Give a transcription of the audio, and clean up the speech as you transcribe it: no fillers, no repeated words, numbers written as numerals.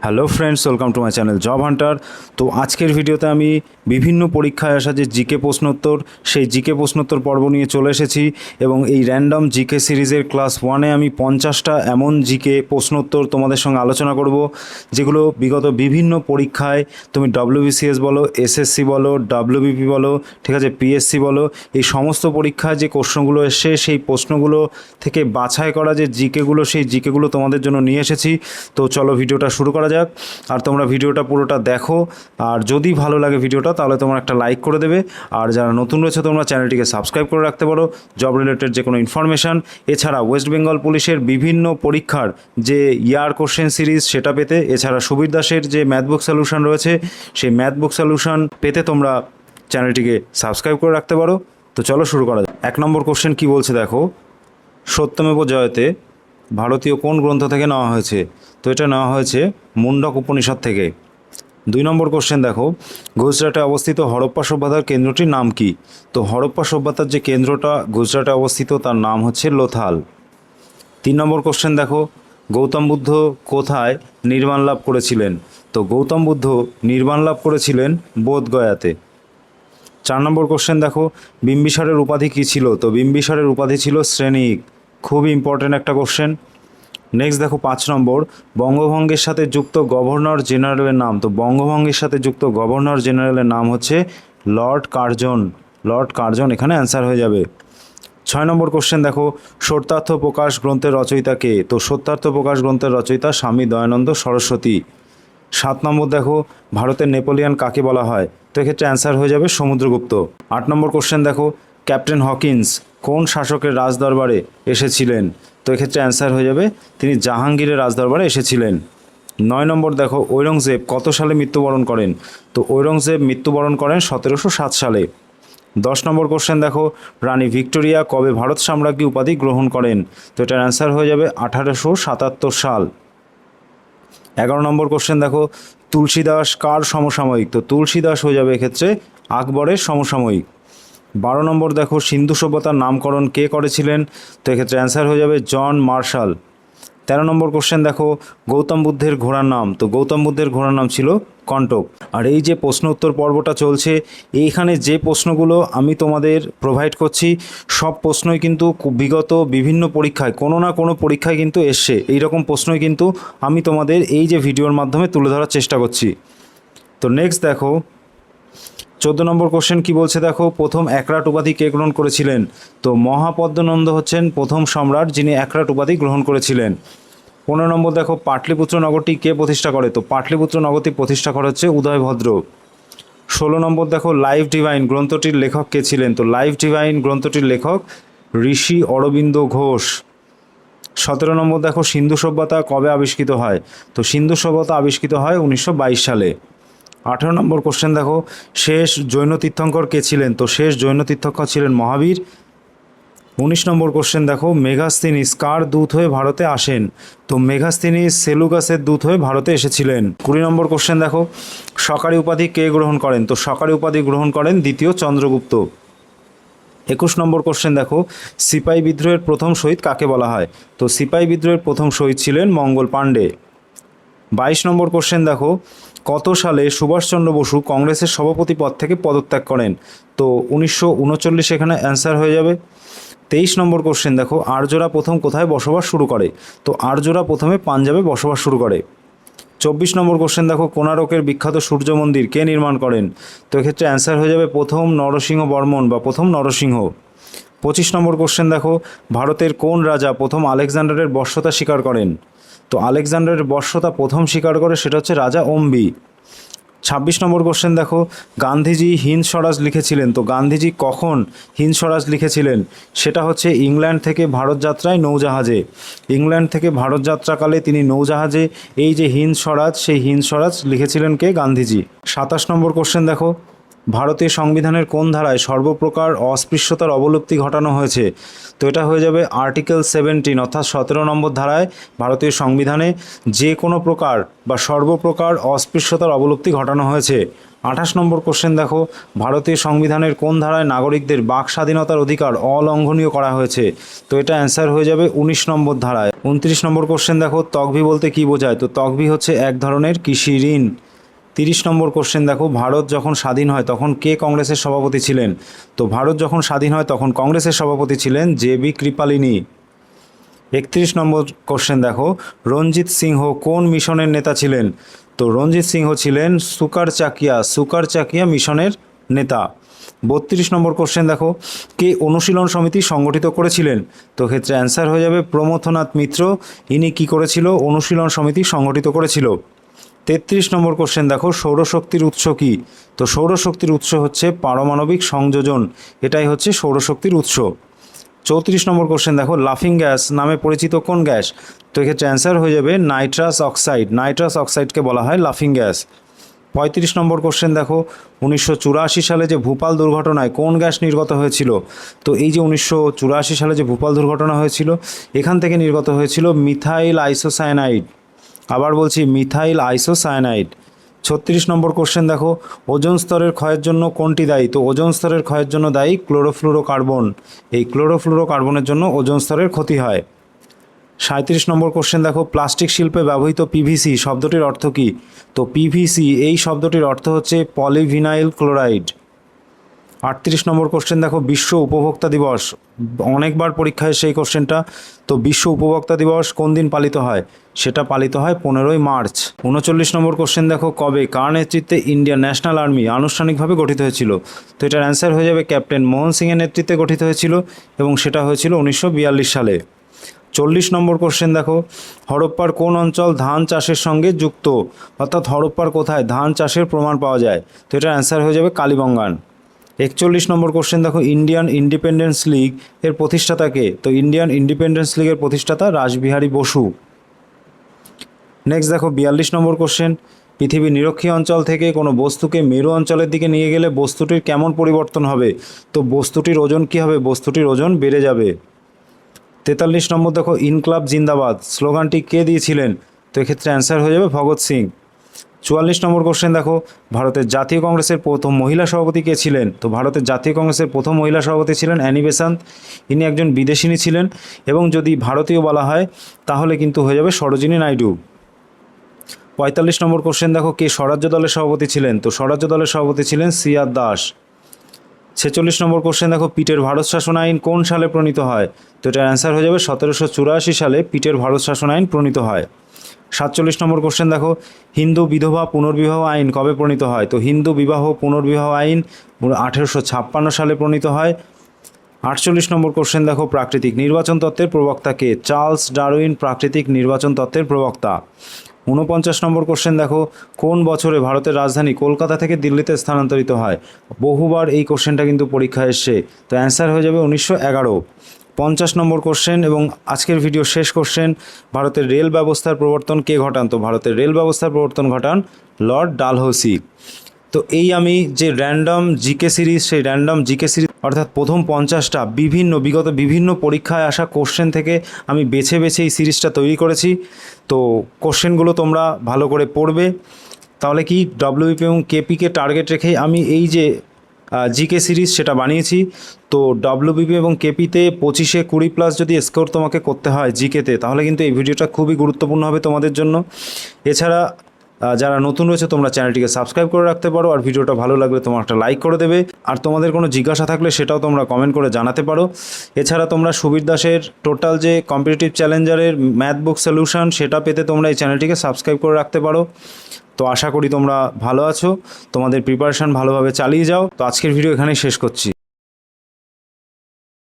Hello friends, welcome to my channel job Hunter. তো আজকের ভিডিওতে আমি বিভিন্ন পরীক্ষায় আসা যে জিকে প্রশ্নোত্তর, সেই জিকে প্রশ্নোত্তর পর্ব নিয়ে চলে এসেছি। এবং এই র্যান্ডম জিকে সিরিজের ক্লাস 1-এ আমি 50টা এমন জিকে প্রশ্নোত্তর তোমাদের সঙ্গে আলোচনা করব, যেগুলো বিগত বিভিন্ন পরীক্ষায়, তুমি WBCS বলো, SSC বলো, WBP বলো, ঠিক আছে, PSC বলো, এই সমস্ত পরীক্ষায় যে প্রশ্নগুলো এসছে সেই প্রশ্নগুলো থেকে বাছাই করা যে জিকেগুলো, সেই জিকেগুলো তোমাদের জন্য নিয়ে এসেছি। তো চলো ভিডিওটা শুরু করা যাক। আর তোমরা ভিডিওটা পুরোটা দেখো, আর যদি ভালো লাগে ভিডিওটা তাহলে তোমরা একটা লাইক করে দেবে। আর যারা নতুন রয়েছে তোমরা চ্যানেলটিকে সাবস্ক্রাইব করে রাখতে পারো জব রিলেটেড যে কোনো ইনফরমেশান। এছাড়া ওয়েস্ট বেঙ্গল পুলিশের বিভিন্ন পরীক্ষার যে ইয়ার কোশ্চেন সিরিজ সেটা পেতে, এছাড়া সুবীর দাসের যে ম্যাথ বুক সলিউশন রয়েছে সেই ম্যাথ বুক সলিউশন পেতে তোমরা চ্যানেলটিকে সাবস্ক্রাইব করে রাখতে পারো। তো চলো শুরু করা যাক। 1 নম্বর কোশ্চেন কী বলছে দেখো, সত্যমেব জয়তে ভারতীয় কোন গ্রন্থ থেকে নেওয়া হয়েছে? তো এটা নেওয়া হয়েছে মুন্ডক উপনিষদ থেকে। 2 নম্বর কোশ্চেন দেখো, গুজরাটে অবস্থিত হরপ্পা সভ্যতার কেন্দ্রটির নাম কি? তো হরপ্পা সভ্যতার যে কেন্দ্রটা গুজরাটে অবস্থিত তার নাম হচ্ছে লোথাল। 3 নম্বর কোশ্চেন দেখো, গৌতম বুদ্ধ কোথায় নির্বাণ লাভ করেছিলেন? তো গৌতম বুদ্ধ নির্বাণ লাভ করেছিলেন বোধগয়াতে। 4 নম্বর কোশ্চেন দেখো, বিম্বিসারের উপাধি কী ছিল? তো বিম্বিসারের উপাধি ছিল শ্রেণিক। খুব ইম্পর্টেন্ট একটা কোশ্চেন। নেক্সট দেখো 5 নম্বর, বঙ্গভঙ্গের সাথে যুক্ত গভর্নর জেনারেলের নাম? তো বঙ্গভঙ্গের সাথে যুক্ত গভর্নর জেনারেলের নাম হচ্ছে লর্ড কার্জন। লর্ড কার্জন এখানে অ্যান্সার হয়ে যাবে। 6 নম্বর কোশ্চেন দেখো, সত্যার্থ প্রকাশ গ্রন্থের রচয়িতা কে? তো সত্যার্থ প্রকাশ গ্রন্থের রচয়িতা স্বামী দয়ানন্দ সরস্বতী। 7 নম্বর দেখো, ভারতের নেপোলিয়ান কাকে বলা হয়? তো এক্ষেত্রে অ্যান্সার হয়ে যাবে সমুদ্রগুপ্ত। 8 নম্বর কোশ্চেন দেখো, ক্যাপ্টেন হকিন্স কোন শাসকের রাজদরবারে এসেছিলেন? তো এক্ষেত্রে অ্যান্সার হয়ে যাবে তিনি জাহাঙ্গীরের রাজদরবারে এসেছিলেন। 9 নম্বর দেখো, ঔরঙ্গজেব কত সালে মৃত্যুবরণ করেন? তো ঔরঙ্গজেব মৃত্যুবরণ করেন 1707 সালে। 10 নম্বর কোশ্চেন দেখো, রানী ভিক্টোরিয়া কবে ভারত সাম্রাজ্ঞী উপাধি গ্রহণ করেন? তো এটার অ্যান্সার হয়ে যাবে 1877 সাল। 11 নম্বর কোশ্চেন দেখো, তুলসীদাস কার সমসাময়িক? তো তুলসীদাস হয়ে যাবে এক্ষেত্রে আকবরের সমসাময়িক। 12 নম্বর দেখো, সিন্ধু সভ্যতার নামকরণ কে করেছিলেন? তো এক্ষেত্রে অ্যান্সার হয়ে যাবে জন মার্শাল। 13 নম্বর কোশ্চেন দেখো, গৌতম বুদ্ধের ঘোড়ার নাম? তো গৌতম বুদ্ধের ঘোড়ার নাম ছিল কণ্টক। আর এই যে প্রশ্ন উত্তর পর্বটা চলছে, এইখানে যে প্রশ্নগুলো আমি তোমাদের প্রোভাইড করছি সব প্রশ্নই কিন্তু বিগত বিভিন্ন পরীক্ষায় কোনো না কোনো পরীক্ষায় কিন্তু এসছে। এইরকম প্রশ্নই কিন্তু আমি তোমাদের এই যে ভিডিওর মাধ্যমে তুলে ধরার চেষ্টা করছি। তো নেক্সট দেখো 14 নম্বর কোশ্চেন কি বলছে দেখো, প্রথম একরাট উপাধি কে গ্রহণ করেছিলেন? তো মহাপদ্মনন্দ হচ্ছেন প্রথম সম্রাট যিনি একরাট উপাধি গ্রহণ করেছিলেন। 15 নম্বর দেখো, পাটলিপুত্র নগরটি কে প্রতিষ্ঠা করে? তো পাটলিপুত্র নগরটি প্রতিষ্ঠা করা হচ্ছে উদয়ভদ্র। 16 নম্বর দেখো, লাইফ ডিভাইন গ্রন্থটির লেখক কে ছিলেন? তো লাইফ ডিভাইন গ্রন্থটির লেখক ঋষি অরবিন্দ ঘোষ। 17 নম্বর দেখো, সিন্ধু সভ্যতা কবে আবিষ্কৃত হয়? তো সিন্ধু সভ্যতা আবিষ্কৃত হয় 1922 সালে। 18 নম্বর কোশ্চেন দেখো, শেষ জৈন তীর্থঙ্কর কে ছিলেন? তো শেষ জৈন তীর্থঙ্কর ছিলেন মহাবীর। 19 নম্বর কোশ্চেন দেখো, মেগাস্তিনিস কার দূত হয়ে ভারতে আসেন? তো মেগাস্তিনিস সেলুকাসের দূত হয়ে ভারতে এসেছিলেন। 20 নম্বর কোশ্চেন দেখো, সরকারি উপাধি কে গ্রহণ করেন? তো সরকারি উপাধি গ্রহণ করেন দ্বিতীয় চন্দ্রগুপ্ত। 21 নম্বর কোশ্চেন দেখো, সিপাহী বিদ্রোহের প্রথম শহীদ কাকে বলা হয়? তো সিপাহী বিদ্রোহের প্রথম শহীদ ছিলেন মঙ্গল পাণ্ডে। 22 নম্বর কোশ্চেন দেখো, কত সালে সুভাষচন্দ্র বসু কংগ্রেসের সভাপতি পদ থেকে পদত্যাগ করেন? তো 1939 এখানে অ্যান্সার হয়ে যাবে। 23 নম্বর কোশ্চেন দেখো, আর্যরা প্রথম কোথায় বসবাস শুরু করে? তো আর্যরা প্রথমে পাঞ্জাবে বসবাস শুরু করে। 24 নম্বর কোশ্চেন দেখো, কোণারকের বিখ্যাত সূর্য মন্দির কে নির্মাণ করেন? তো এক্ষেত্রে অ্যান্সার হয়ে যাবে প্রথম নরসিংহ বর্মন বা প্রথম নরসিংহ। 25 নম্বর কোশ্চেন দেখো, ভারতের কোন রাজা প্রথম আলেকজান্ডারের বশ্যতা স্বীকার করেন? তো আলেকজান্ডারের বশ্যতা প্রথম স্বীকার করে সেটা হচ্ছে রাজা অম্বি। 26 নম্বর কোশ্চেন দেখো, গান্ধীজি হিন্দ স্বরাজ লিখেছিলেন? তো গান্ধীজি কখন হিন্দ স্বরাজ লিখেছিলেন? সেটা হচ্ছে ইংল্যান্ড থেকে ভারত যাত্রায় নৌজাহাজে। ইংল্যান্ড থেকে ভারত যাত্রাকালে তিনি নৌজাহাজে এই যে হিন্দ স্বরাজ, সেই হিন্দ স্বরাজ লিখেছিলেন কে? গান্ধীজি। 27 নম্বর কোশ্চেন দেখো, ভারতীয় সংবিধানের কোন ধারায় সর্বপ্রকার অস্পৃশ্যতার অবলুপ্তি ঘটানো হয়েছে? তো এটা হয়ে যাবে আর্টিকেল 17 অর্থাৎ 17 নম্বর ধারায় ভারতীয় সংবিধানে যে কোনো প্রকার বা সর্বপ্রকার অস্পৃশ্যতার অবলুপ্তি ঘটানো হয়েছে। 28 নম্বর কোশ্চেন দেখো, ভারতীয় সংবিধানের কোন ধারায় নাগরিকদের বাক স্বাধীনতার অধিকার অলঙ্ঘনীয় করা হয়েছে? তো এটা অ্যান্সার হয়ে যাবে 19 নম্বর ধারায়। 29 নম্বর কোশ্চেন দেখো, তকভি বলতে কি বোঝায়? তো তকভি হচ্ছে এক ধরনের কৃষি ঋণ। 30 নম্বর কোশ্চেন দেখো, ভারত যখন স্বাধীন হয় তখন কে কংগ্রেসের সভাপতি ছিলেন? তো ভারত যখন স্বাধীন হয় তখন কংগ্রেসের সভাপতি ছিলেন জে.বি. কৃপালিনী। 31 নম্বর কোশ্চেন দেখো, রঞ্জিত সিংহ কোন মিশনের নেতা ছিলেন? তো রঞ্জিত সিংহ ছিলেন সুকার চাকিয়া মিশনের নেতা। 32 নম্বর কোশ্চেন দেখো, কে অনুশীলন সমিতি সংগঠিত করেছিলেন? তো ক্ষেত্রে অ্যান্সার হয়ে যাবে প্রমথনাথ মিত্র। ইনি কি করেছিল? অনুশীলন সমিতি সংগঠিত করেছিল। 33 নম্বর কোশ্চেন দেখো, সৌরশক্তির উৎস কি? তো সৌরশক্তির উৎস হচ্ছে পারমাণবিক সংযোজন, এটাই হচ্ছে সৌরশক্তির উৎস। 34 নম্বর কোশ্চেন দেখো, লাফিং গ্যাস নামে পরিচিত কোন গ্যাস? তো এক্ষেত্রে অ্যান্সার হয়ে যাবে নাইট্রাস অক্সাইডকে বলা হয় লাফিং গ্যাস। 35 নম্বর কোশ্চেন দেখো, 1984 সালে যে ভোপাল দুর্ঘটনায় কোন গ্যাস নির্গত হয়েছিল? তো এই যে 1984 সালে যে ভোপাল দুর্ঘটনা হয়েছিল, এখান থেকে নির্গত হয়েছিল মিথাইল আইসোসায়ানাইড। আবার বলছি, মিথাইল আইসোসায়ানাইড। 36 নম্বর কোশ্চেন দেখো, ওজোন স্তরের ক্ষয়ের জন্য কোনটি দায়ী? তো ওজোন স্তরের ক্ষয়ের জন্য দায়ী ক্লোরোফ্লুরোকার্বন। এই ক্লোরোফ্লুরোকার্বনের জন্য ওজোন স্তরের ক্ষতি হয়। 37 নম্বর কোশ্চেন দেখো, প্লাস্টিক শিল্পে ব্যবহৃত পিভিসি শব্দটির অর্থ কী? তো পিভিসি এই শব্দটির অর্থ হচ্ছে পলিভিনাইল ক্লোরাইড। 38 নম্বর কোশ্চেন দেখো, বিশ্ব উপভোক্তা দিবস, অনেকবার পরীক্ষায় সেই কোশ্চেনটা। তো বিশ্ব উপভোক্তা দিবস কোন দিন পালিত হয়? সেটা পালিত হয় 15ই মার্চ। 39 নম্বর কোশ্চেন দেখো, কবে কার নেতৃত্বে ইন্ডিয়ান ন্যাশনাল আর্মি আনুষ্ঠানিকভাবে গঠিত হয়েছিল? তো এটার অ্যান্সার হয়ে যাবে ক্যাপ্টেন মোহন সিংয়ের নেতৃত্বে গঠিত হয়েছিল এবং সেটা হয়েছিল 1942 সালে। 40 নম্বর কোশ্চেন দেখো, হরপ্পার কোন অঞ্চল ধান চাষের সঙ্গে যুক্ত? অর্থাৎ হরপ্পার কোথায় ধান চাষের প্রমাণ পাওয়া যায়? তো এটার অ্যান্সার হয়ে যাবে কালীবঙ্গান। 41 নম্বর কোশ্চেন দেখো, ইন্ডিয়ান ইন্ডিপেন্ডেন্স লীগ এর প্রতিষ্ঠাতা কে? তো ইন্ডিয়ান ইন্ডিপেন্ডেন্স লীগের প্রতিষ্ঠাতা রাসবিহারী বসু। নেক্সট দেখো 42 নম্বর কোশ্চেন, পৃথিবীর নিরক্ষীয় অঞ্চল থেকে কোনো বস্তুকে মেরু অঞ্চলের দিকে নিয়ে গেলে বস্তুটির কেমন পরিবর্তন হবে? তো বস্তুটির ওজন কী হবে? বস্তুটির ওজন বেড়ে যাবে। 43 নম্বর দেখো, ইনকলাব জিন্দাবাদ স্লোগানটি কে দিয়েছিলেন? তো এক্ষেত্রে অ্যান্সার হয়ে যাবে ভগৎ সিং। 44 নম্বর কোশ্চেন দেখো, ভারতের জাতীয় কংগ্রেসের প্রথম মহিলা সভাপতি কে ছিলেন? তো ভারতের জাতীয় কংগ্রেসের প্রথম মহিলা সভাপতি ছিলেন অ্যানি বেসান্ত। ইনি একজন বিদেশিনী ছিলেন এবং যদি ভারতীয় বলা হয় তাহলে কিন্তু হয়ে যাবে সরোজিনী নাইডু। 45 নম্বর কোশ্চেন দেখো, কে স্বরাজ্য দলের সভাপতি ছিলেন? তো স্বরাজ্য দলের সভাপতি ছিলেন সি.আর. দাস। 46 নম্বর কোশ্চেন দেখো, পিটের ভারত শাসন আইন কোন সালে প্রণীত হয়? তো এটার অ্যান্সার হয়ে যাবে 1784 সালে পিটের ভারত শাসন আইন প্রণীত হয়। 47 নম্বর কোশ্চেন দেখো, হিন্দু বিধবা পুনর্বিবাহ আইন কবে প্রণীত হয়? তো হিন্দু বিবাহ পুনর্বিবাহ আইন 1856 সালে প্রণীত হয়। 48 নম্বর কোশ্চেন দেখো, প্রাকৃতিক নির্বাচন তত্ত্বের প্রবক্তা কে? চার্লস ডারউইন প্রাকৃতিক নির্বাচন তত্ত্বের প্রবক্তা। 49 নম্বর কোশ্চেন দেখো, কোন বছরে ভারতের রাজধানী কলকাতা থেকে দিল্লিতে স্থানান্তরিত হয়? বহুবার এই কোশ্চেনটা কিন্তু পরীক্ষায় এসছে, তো অ্যান্সার হয়ে যাবে 1911। 50 নম্বর কোশ্চেন এবং আজকের ভিডিও শেষ কোশ্চেন, ভারতের রেল ব্যবস্থার প্রবর্তন কে ঘটান? তো ভারতের রেল ব্যবস্থার প্রবর্তন ঘটান লর্ড ডালহৌসি। তো এই আমি যে র্যান্ডম জিকে সিরিজ, সেই র্যান্ডম জিকে সিরিজ অর্থাৎ প্রথম 50টা বিগত বিভিন্ন পরীক্ষায় আসা কোশ্চেন থেকে আমি বেছে বেছে এই সিরিজটা তৈরি করেছি। তো কোশ্চেনগুলো তোমরা ভালো করে পড়বে, তাহলে কি ডব্লিউবিপি এবং কেপিকে টার্গেট রেখেই আমি এই যে জিকে সিরিজ সেটা বানিয়েছি। তো ডব্লিউবিপি এবং কেপিতে 25-এ 20+ যদি স্কোর তোমাকে করতে হয় জিকেতে, তাহলে কিন্তু এই ভিডিওটা খুবই গুরুত্বপূর্ণ হবে তোমাদের জন্য। এছাড়া যারা নতুন রয়েছে তোমরা চ্যানেলটিকে সাবস্ক্রাইব করে রাখতে পারো, আর ভিডিওটা ভালো লাগলে তোমরা একটা লাইক করে দেবে, আর তোমাদের কোনো জিজ্ঞাসা থাকলে সেটাও তোমরা কমেন্ট করে জানাতে পারো। এছাড়া তোমরা সুবীর দাসের টোটাল যে কম্পিটিটিভ চ্যালেঞ্জারের ম্যাথ বুক সলিউশন সেটা পেতে তোমরা এই চ্যানেলটিকে সাবস্ক্রাইব করে রাখতে পারো। তো আশা করি তোমরা ভালো আছো, তোমাদের প্রিপারেশান ভালোভাবে চালিয়ে যাও। তো আজকের ভিডিও এখানেই শেষ করছি।